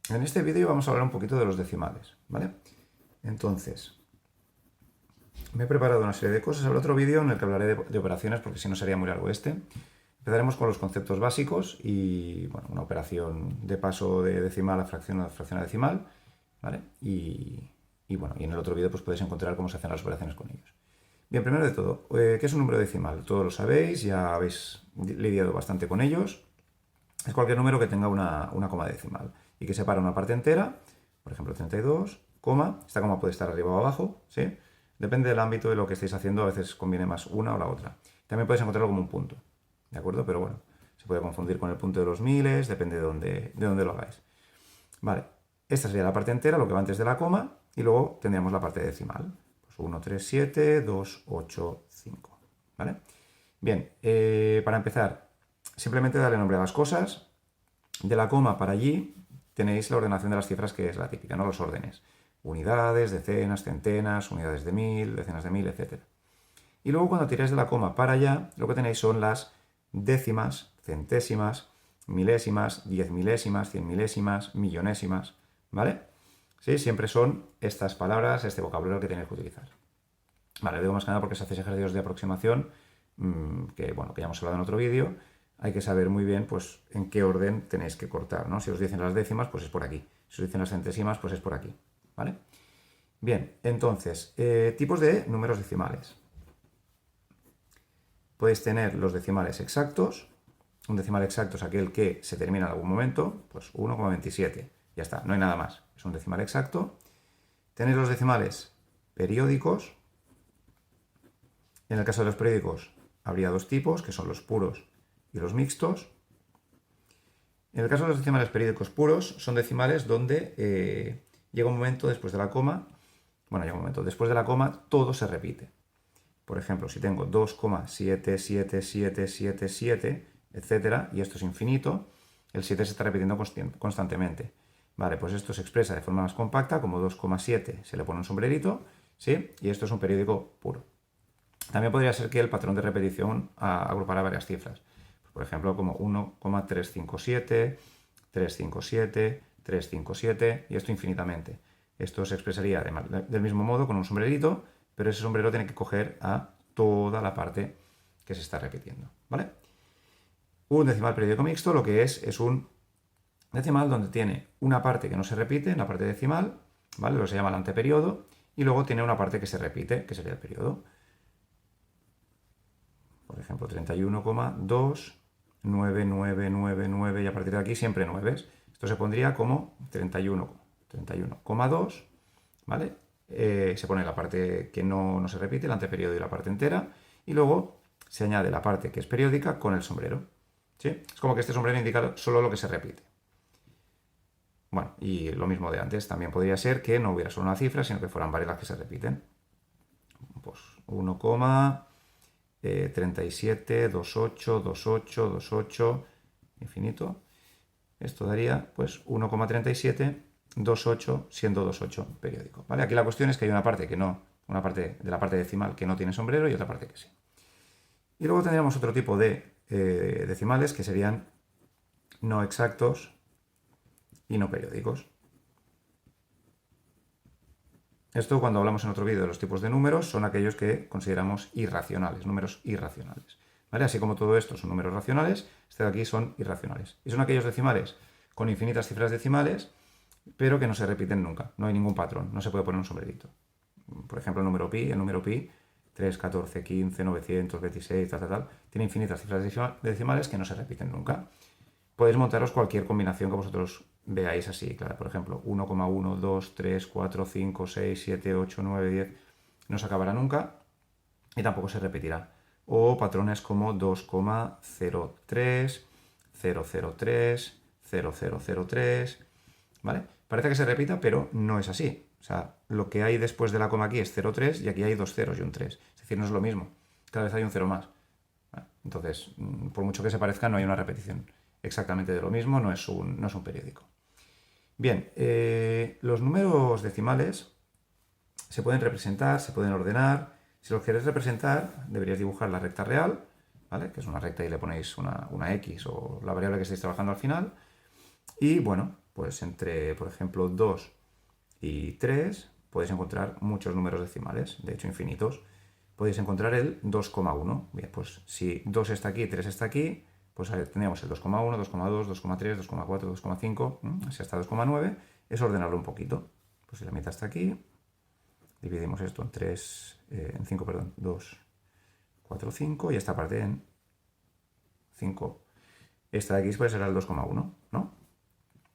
En este vídeo vamos a hablar un poquito de los decimales, ¿vale? Entonces, me he preparado una serie de cosas. Habrá otro vídeo en el que hablaré de operaciones, porque si no sería muy largo este. Empezaremos con los conceptos básicos y, bueno, una operación de paso de decimal a fracción a decimal, ¿vale? Bueno, y en el otro vídeo pues podéis encontrar cómo se hacen las operaciones con ellos. Bien, primero de todo, ¿qué es un número decimal? Todos lo sabéis, ya habéis lidiado bastante con ellos. Es cualquier número que tenga una coma decimal y que separa una parte entera, por ejemplo 32, coma, esta coma puede estar arriba o abajo, ¿sí? Depende del ámbito de lo que estéis haciendo, a veces conviene más una o la otra. También podéis encontrarlo como un punto, ¿de acuerdo? Pero bueno, se puede confundir con el punto de los miles, depende de dónde lo hagáis. Vale, esta sería la parte entera, lo que va antes de la coma, y luego tendríamos la parte decimal. Pues 1, 3, 7, 2, 8, 5, ¿vale? Bien, para empezar, simplemente darle nombre a las cosas. De la coma para allí tenéis la ordenación de las cifras, que es la típica, ¿no? Los órdenes. Unidades, decenas, centenas, unidades de mil, decenas de mil, etc. Y luego cuando tiráis de la coma para allá, lo que tenéis son las décimas, centésimas, milésimas, 10 milésimas, 100 milésimas, millonésimas, ¿vale? Sí, siempre son estas palabras, este vocabulario que tenéis que utilizar. Vale, digo más que nada porque si hacéis ejercicios de aproximación, que bueno, que ya hemos hablado en otro vídeo, hay que saber muy bien pues en qué orden tenéis que cortar, ¿no? Si os dicen las décimas, pues es por aquí. Si os dicen las centésimas, pues es por aquí, ¿vale? Bien, entonces, tipos de números decimales. Podéis tener los decimales exactos. Un decimal exacto es aquel que se termina en algún momento, pues 1,27. Ya está, no hay nada más. Es un decimal exacto. Tenéis los decimales periódicos. En el caso de los periódicos habría dos tipos, que son los puros y los mixtos. En el caso de los decimales periódicos puros, son decimales donde llega un momento después de la coma, bueno, llega un momento, después de la coma todo se repite. Por ejemplo, si tengo 2,77777, etcétera, y esto es infinito, el 7 se está repitiendo constantemente. Vale, pues esto se expresa de forma más compacta, como 2,7 se le pone un sombrerito, ¿sí? Y esto es un periódico puro. También podría ser que el patrón de repetición agrupara varias cifras. Por ejemplo, como 1,357, 357, 357, y esto infinitamente. Esto se expresaría del mismo modo con un sombrerito, pero ese sombrero tiene que coger a toda la parte que se está repitiendo, ¿vale? Un decimal periódico mixto lo que es un decimal donde tiene una parte que no se repite en la parte decimal, ¿vale? Lo que se llama el anteperiodo, y luego tiene una parte que se repite, que sería el periodo. Por ejemplo, 31,29999 y a partir de aquí siempre 9. Esto se pondría como 31,2, ¿vale? Se pone la parte que no se repite, el anteperiodo y la parte entera, y luego se añade la parte que es periódica con el sombrero, ¿sí? Es como que este sombrero indica solo lo que se repite. Bueno, y lo mismo de antes, también podría ser que no hubiera solo una cifra, sino que fueran varias las que se repiten. Pues 1, 37, 28, 28, 28, infinito. Esto daría pues 1,37, 28, siendo 28 periódico. ¿Vale? Aquí la cuestión es que hay una parte que no, una parte de la parte decimal que no tiene sombrero y otra parte que sí. Y luego tendríamos otro tipo de decimales que serían no exactos y no periódicos. Esto, cuando hablamos en otro vídeo de los tipos de números, son aquellos que consideramos irracionales, números irracionales. ¿Vale? Así como todo esto son números racionales, este de aquí son irracionales. Y son aquellos decimales con infinitas cifras decimales, pero que no se repiten nunca. No hay ningún patrón, no se puede poner un sombrerito. Por ejemplo, el número pi, 3, 14, 15, 926, tal, tiene infinitas cifras decimales que no se repiten nunca. Podéis montaros cualquier combinación que vosotros veáis así, claro. Por ejemplo, 1,1, 2, 3, 4, 5, 6, 7, 8, 9, 10. No se acabará nunca y tampoco se repetirá. O patrones como 2,03, 003, 0003, ¿vale? Parece que se repita, pero no es así. O sea, lo que hay después de la coma aquí es 0,3 y aquí hay dos ceros y un 3. Es decir, no es lo mismo. Cada vez hay un cero más. Entonces, por mucho que se parezca, no hay una repetición exactamente de lo mismo, no es un periódico. Bien, los números decimales se pueden representar, se pueden ordenar. Si los queréis representar, deberíais dibujar la recta real, ¿vale? Que es una recta y le ponéis una X o la variable que estáis trabajando al final. Y bueno, pues entre, por ejemplo, 2 y 3, podéis encontrar muchos números decimales, de hecho infinitos. Podéis encontrar el 2,1. Bien, pues si 2 está aquí y 3 está aquí, pues tenemos el 2,1, 2,2, 2,3, 2,4, 2,5, así hasta 2,9. Es ordenarlo un poquito. Pues si la mitad está aquí, dividimos esto en 3, en 5, perdón, 2, 4, 5 y esta parte en 5. Esta de aquí pues será el 2,1, ¿no?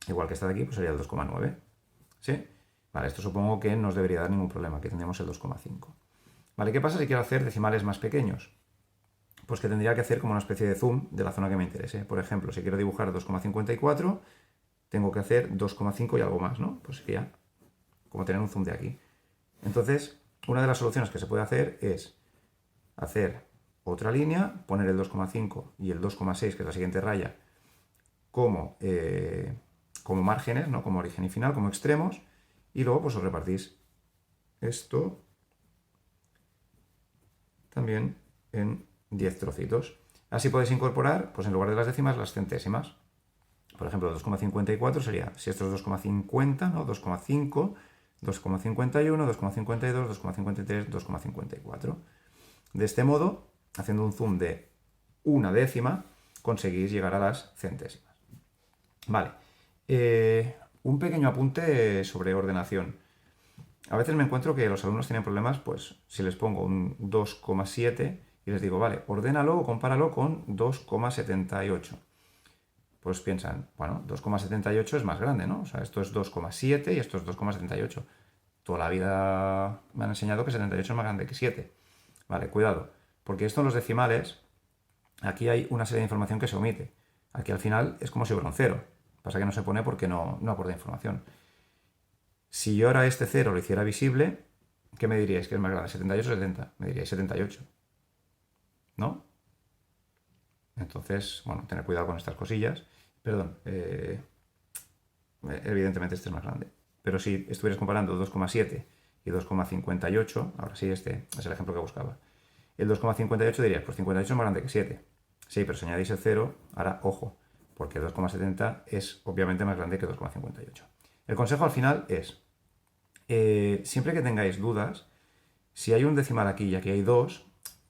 Igual que esta de aquí pues sería el 2,9. ¿Sí? Vale, esto supongo que no os debería dar ningún problema, que tendríamos el 2,5. Vale, ¿qué pasa si quiero hacer decimales más pequeños? Pues que tendría que hacer como una especie de zoom de la zona que me interese. Por ejemplo, si quiero dibujar 2,54, tengo que hacer 2,5 y algo más, ¿no? Pues sería como tener un zoom de aquí. Entonces, una de las soluciones que se puede hacer es hacer otra línea, poner el 2,5 y el 2,6, que es la siguiente raya, como márgenes, ¿no? Como origen y final, como extremos, y luego pues os repartís esto también en 10 trocitos. Así podéis incorporar, pues en lugar de las décimas, las centésimas. Por ejemplo, 2,54 sería, si esto es 2,50, ¿no? 2,5, 2,51, 2,52, 2,53, 2,54. De este modo, haciendo un zoom de una décima, conseguís llegar a las centésimas. Vale. Un pequeño apunte sobre ordenación. A veces me encuentro que los alumnos tienen problemas, pues si les pongo un 2,7 y les digo, vale, ordénalo o compáralo con 2,78. Pues piensan, bueno, 2,78 es más grande, ¿no? O sea, esto es 2,7 y esto es 2,78. Toda la vida me han enseñado que 78 es más grande que 7. Vale, cuidado, porque esto en los decimales, aquí hay una serie de información que se omite. Aquí al final es como si hubiera un 0. Pasa que no se pone porque no aporta información. Si yo ahora este 0 lo hiciera visible, ¿qué me diríais que es más grande? ¿78 o 70? Me diríais 78. ¿No? Entonces, bueno, tener cuidado con estas cosillas. Perdón, evidentemente este es más grande. Pero si estuvieras comparando 2,7 y 2,58, ahora sí, este es el ejemplo que buscaba. El 2,58 dirías, pues 58 es más grande que 7. Sí, pero si añadís el 0, ahora ojo, porque 2,70 es obviamente más grande que 2,58. El consejo al final es, siempre que tengáis dudas, si hay un decimal aquí y aquí hay 2,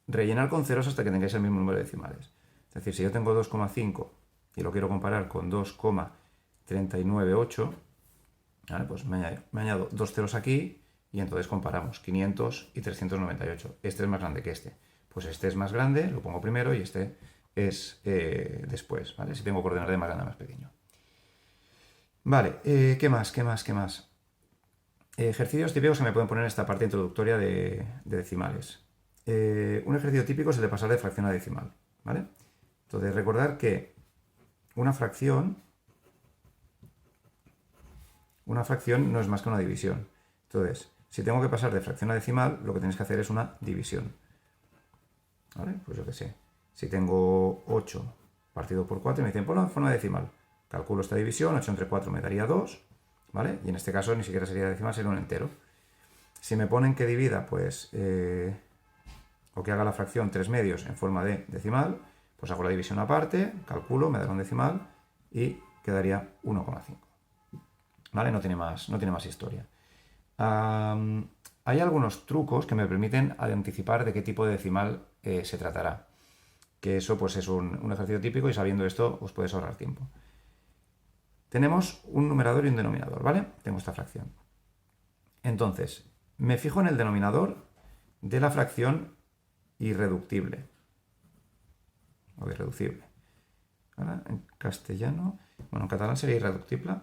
rellenar con ceros hasta que tengáis el mismo número de decimales. Es decir, si yo tengo 2,5 y lo quiero comparar con 2,398, ¿vale? Pues me añado dos ceros aquí y entonces comparamos 500 y 398. Este es más grande que este. Pues este es más grande, lo pongo primero y este es después, ¿vale? Si tengo que ordenar de más grande a más pequeño. Vale, ¿qué más? Ejercicios típicos que me pueden poner en esta parte introductoria de decimales. Un ejercicio típico es el de pasar de fracción a decimal, ¿vale? Entonces, recordar que una fracción no es más que una división. Entonces, si tengo que pasar de fracción a decimal, lo que tenéis que hacer es una división. ¿Vale? Pues yo qué sé. Si tengo 8 partido por 4, me dicen, ponlo en forma decimal. Calculo esta división, 8 entre 4 me daría 2, ¿vale? Y en este caso ni siquiera sería decimal, sería un entero. Si me ponen que divida, pues, o que haga la fracción 3 medios en forma de decimal, pues hago la división aparte, calculo, me dará un decimal y quedaría 1,5. ¿Vale? No tiene más historia. Hay algunos trucos que me permiten anticipar de qué tipo de decimal se tratará. Que eso pues es un ejercicio típico y sabiendo esto os puedes ahorrar tiempo. Tenemos un numerador y un denominador, ¿vale? Tengo esta fracción. Entonces, me fijo en el denominador de la fracción irreductible. O irreducible. ¿Vale? En castellano, bueno, en catalán sería irreductible.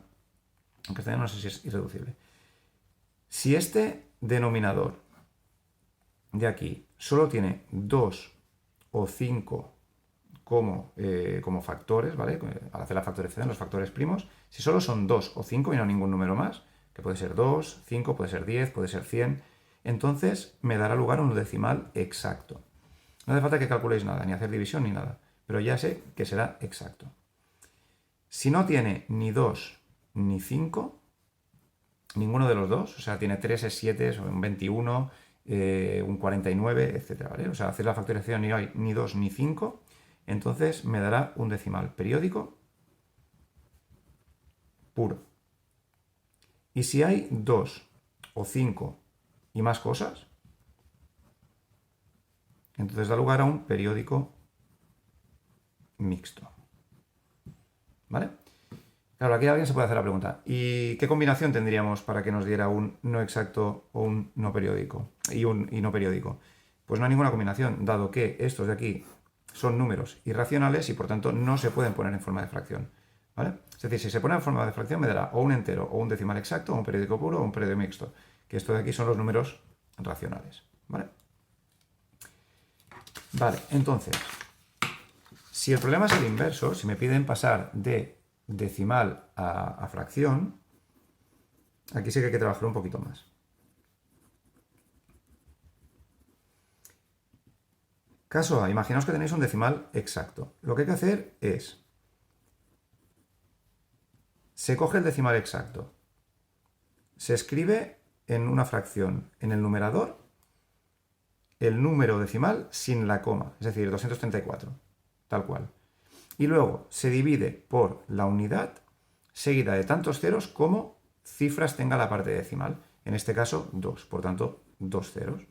En castellano no sé si es irreducible. Si este denominador de aquí solo tiene 2 o 5 como factores, ¿vale? Al hacer la factorización, los factores primos, si solo son 2 o 5 y no ningún número más, que puede ser 2, 5, puede ser 10, puede ser 100, entonces me dará lugar a un decimal exacto. No hace falta que calculéis nada, ni hacer división ni nada, pero ya sé que será exacto. Si no tiene ni 2 ni 5, ninguno de los dos, o sea, tiene 3, 7, un 21, un 49, etc. ¿Vale? O sea, hacer la factorización y no hay ni 2 ni 5, entonces me dará un decimal periódico puro. Y si hay 2 o 5 y más cosas, entonces da lugar a un periódico mixto. ¿Vale? Claro, aquí alguien se puede hacer la pregunta. ¿Y qué combinación tendríamos para que nos diera un no exacto o un no periódico? Y no periódico. Pues no hay ninguna combinación, dado que estos de aquí son números irracionales y por tanto no se pueden poner en forma de fracción. ¿Vale? Es decir, si se pone en forma de fracción me dará o un entero o un decimal exacto, o un periódico puro o un periódico mixto. Que esto de aquí son los números racionales. ¿Vale? Vale, entonces, si el problema es el inverso, si me piden pasar de decimal a fracción, aquí sí que hay que trabajar un poquito más. Caso A, imaginaos que tenéis un decimal exacto. Lo que hay que hacer es, se coge el decimal exacto, se escribe en una fracción en el numerador el número decimal sin la coma, es decir, 234, tal cual. Y luego se divide por la unidad seguida de tantos ceros como cifras tenga la parte decimal. En este caso, 2, por tanto, 2 ceros.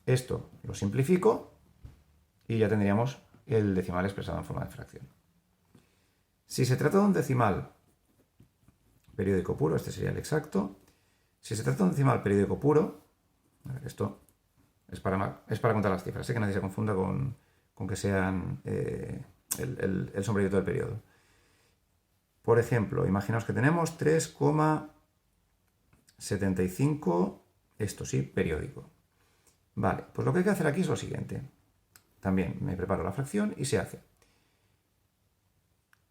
Esto lo simplifico y ya tendríamos el decimal expresado en forma de fracción. Si se trata de un decimal periódico puro, este sería el exacto. Si se trata de un decimal periódico puro, esto es para contar las cifras, que nadie se confunda con que sean el sombrerito del periodo. Por ejemplo, imaginaos que tenemos 3,75, esto sí, periódico. Vale, pues lo que hay que hacer aquí es lo siguiente. También me preparo la fracción y se hace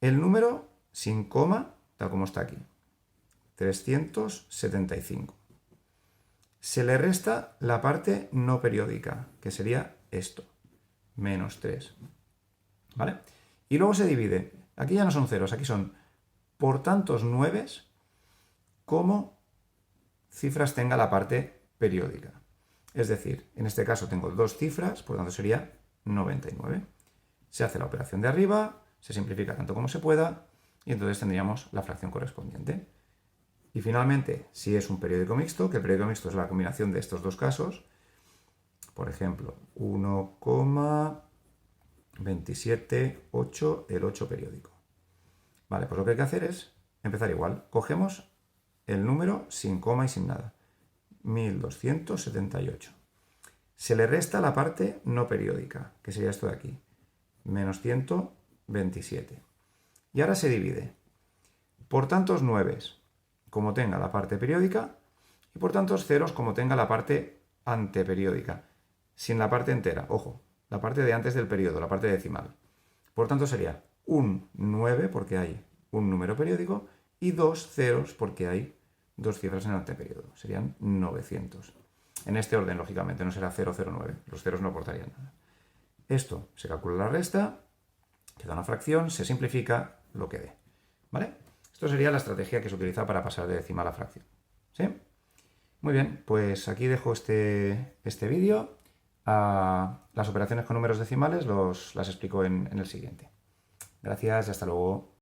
el número sin coma, tal como está aquí, 375. Se le resta la parte no periódica, que sería esto, menos 3. ¿Vale? Y luego se divide, aquí ya no son ceros, aquí son por tantos 9 como cifras tenga la parte periódica. Es decir, en este caso tengo 2 cifras, por tanto sería 99. Se hace la operación de arriba, se simplifica tanto como se pueda y entonces tendríamos la fracción correspondiente. Y finalmente, si es un periódico mixto, que el periódico mixto es la combinación de estos dos casos, por ejemplo, 1,278, el 8 periódico. Vale, pues lo que hay que hacer es empezar igual. Cogemos el número sin coma y sin nada. 1278. Se le resta la parte no periódica, que sería esto de aquí. Menos 127. Y ahora se divide por tantos 9 como tenga la parte periódica y por tantos ceros como tenga la parte anteperiódica, sin la parte entera, ojo, la parte de antes del periodo, la parte decimal. Por tanto sería un 9 porque hay un número periódico y 2 ceros porque hay 2 cifras en el anteperiodo. Serían 900. En este orden, lógicamente, no será 009. Los ceros no aportarían nada. Esto se calcula la resta, queda una fracción, se simplifica lo que dé. ¿Vale? Esto sería la estrategia que se utiliza para pasar de decimal a fracción. ¿Sí? Muy bien, pues aquí dejo este vídeo. Las operaciones con números decimales las explico en el siguiente. Gracias y hasta luego.